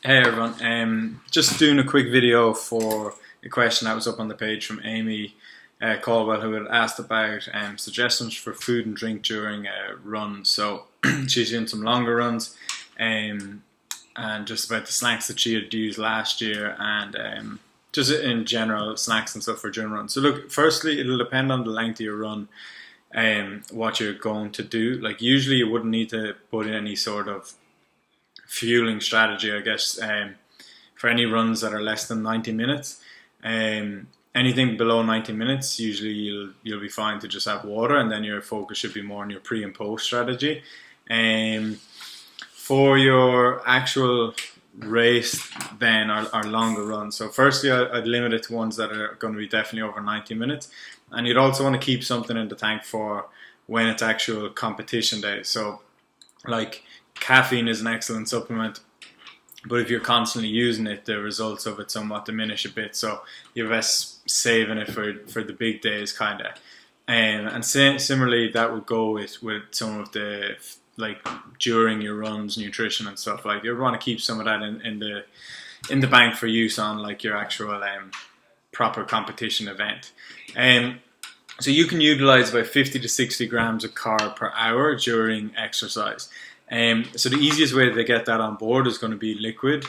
Hey everyone, just doing a quick video for a question that was up on the page from Amy Caldwell, who had asked about suggestions for food and drink during a run. So she's doing some longer runs and just about the snacks that she had used last year and just in general snacks and stuff for during runs. So look, firstly, it'll depend on the length of your run and what you're going to do. Like usually you wouldn't need to put in any sort of fueling strategy, I guess, for any runs that are less than 90 minutes. Anything below 90 minutes, usually you'll be fine to just have water, and then your focus should be more on your pre and post strategy. For your actual race then, are longer runs. So firstly, I'd limit it to ones that are going to be definitely over 90 minutes. And you'd also want to keep something in the tank for when it's actual competition day. So like caffeine is an excellent supplement, but if you're constantly using it, the results of it somewhat diminish a bit. So you're best saving it for the big days, kind of. And similarly, that would go with some of the like during your runs, nutrition and stuff. Like you want to keep some of that in the bank for use on like your actual proper competition event. So you can utilize about 50 to 60 grams of carb per hour during exercise. So the easiest way to get that on board is going to be liquid.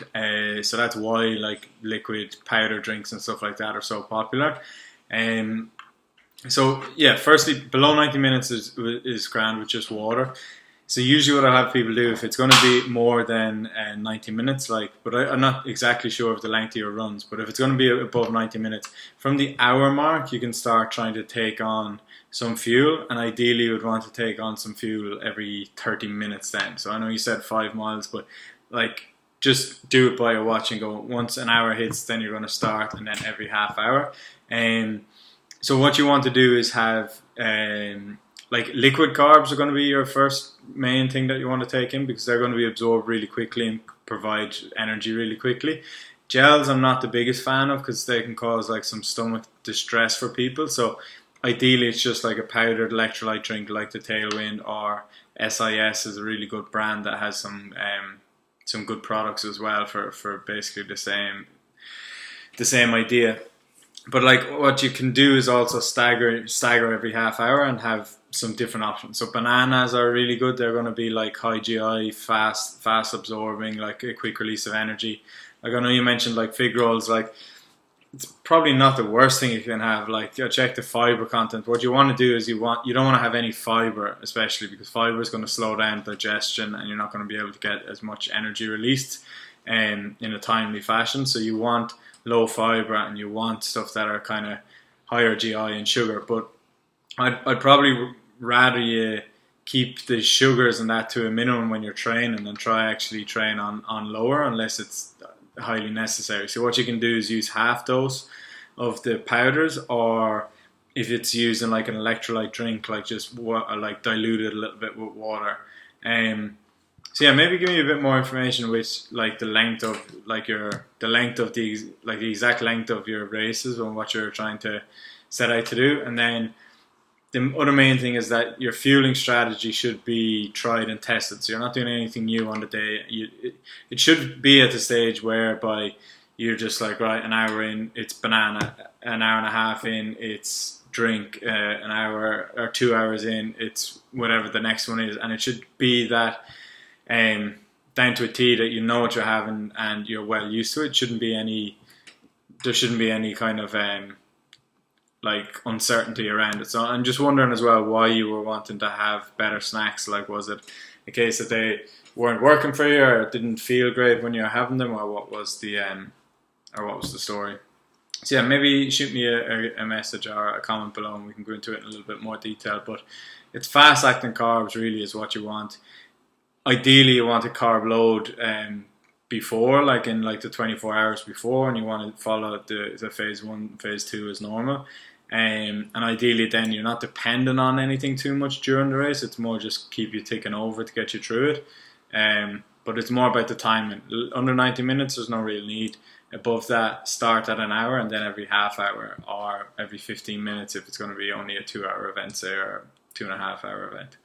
So that's why like liquid powder drinks and stuff like that are so popular. So yeah, firstly, below 90 minutes is grand with just water. So usually what I have people do, if it's going to be more than 90 minutes, but I'm not exactly sure of the length of your runs, but if it's going to be above 90 minutes, from the hour mark, you can start trying to take on some fuel, and ideally you would want to take on some fuel every 30 minutes then. So I know you said 5 miles, but like just do it by your watch and go, once an hour hits, then you're going to start, and then every half hour. So what you want to do is have like liquid carbs are going to be your first main thing that you want to take in, because they're going to be absorbed really quickly and provide energy really quickly. Gels I'm not the biggest fan of because they can cause like some stomach distress for people. So ideally it's just like a powdered electrolyte drink like the Tailwind, or SIS is a really good brand that has some good products as well for basically the same idea. But like what you can do is also stagger every half hour and have some different options. So bananas are really good. They're going to be like high GI, fast absorbing, like a quick release of energy. Like I know you mentioned like fig rolls, like it's probably not the worst thing you can have. Like check the fiber content. What you want to do is you don't want to have any fiber, especially because fiber is going to slow down digestion and you're not going to be able to get as much energy released in a timely fashion. So you want low fiber and you want stuff that are kind of higher GI and sugar. But I'd probably rather you keep the sugars and that to a minimum when you're training, and try actually train on lower unless it's highly necessary. So what you can do is use half dose of the powders, or if it's using like an electrolyte drink, like just like dilute it a little bit with water. So yeah, maybe give me a bit more information with like the length of the exact length of your races and what you're trying to set out to do. And then the other main thing is that your fueling strategy should be tried and tested. So you're not doing anything new on the day. It should be at the stage whereby you're just like, right, an hour in, it's banana. An hour and a half in, it's drink. An hour or 2 hours in, it's whatever the next one is. And it should be that down to a T that you know what you're having and you're well used to it. There shouldn't be any kind of like uncertainty around it. So I'm just wondering as well why you were wanting to have better snacks. Like, was it a case that they weren't working for you, or didn't feel great when you were having them, or what was the story? So yeah, maybe shoot me a message or a comment below and we can go into it in a little bit more detail. But it's fast acting carbs really is what you want. Ideally you want a carb load before, like in like the 24 hours before, and you want to follow the phase 1, phase 2 as normal. And ideally then you're not dependent on anything too much during the race. It's more just keep you ticking over to get you through it. But it's more about the timing. Under 90 minutes there's no real need. Above that, start at an hour and then every half hour or every 15 minutes if it's going to be only a 2 hour event, say, or 2.5 hour event.